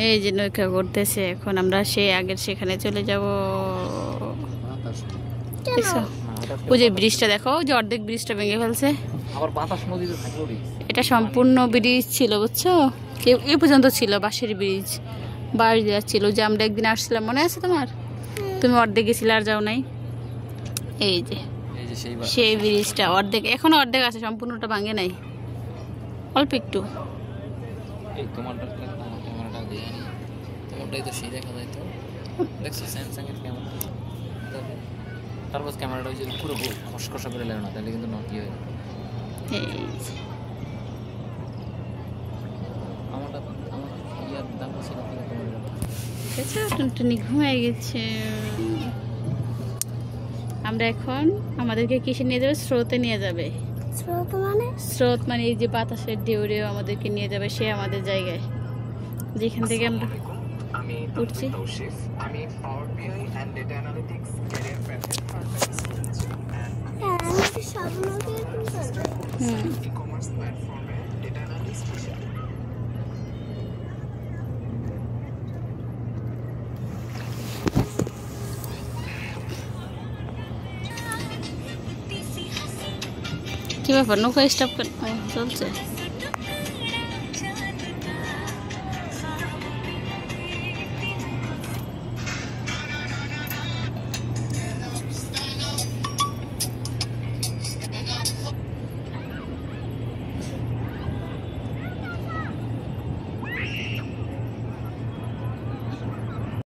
এই যে নৌকা করতেছে, এখন আমরা সেই আগের সেখানে চলে যাব। ওই যে ব্রিজটা দেখো, যে অর্ধেক ব্রিজটা ভেঙে ফেলছে। এটা সম্পূর্ণ ব্রিজ ছিল বুঝছো, এ পর্যন্ত ছিল বাঁশের ব্রিজ, বাঁশ দেওয়া ছিল। যে আমরা একদিন আসছিলাম, মনে আছে তোমার? তুমি অর্ধেক গেছিলে আর যাও নাই। এই যে সেই ব্রিজটা অর্ধেক, এখনো অর্ধেক আছে, সম্পূর্ণটা ভাঙে নাই, অল্প একটু। ক্যামেরাটা পুরো খসখসা করে লেগে না, তাহলে কিন্তু নটি হয়ে টুনটুনি ঘুমিয়ে গেছে। আমরা এখন আমাদেরকে কিসে নিয়ে যাবে? স্রোতে নিয়ে যাবে। স্রোত মানে এই যে বাতাসের ঢেউরে আমাদেরকে নিয়ে যাবে সে আমাদের জায়গায়, যেখান থেকে আমরা উঠছি। কি ব্যাপার, নৌকা স্টপ চলছে?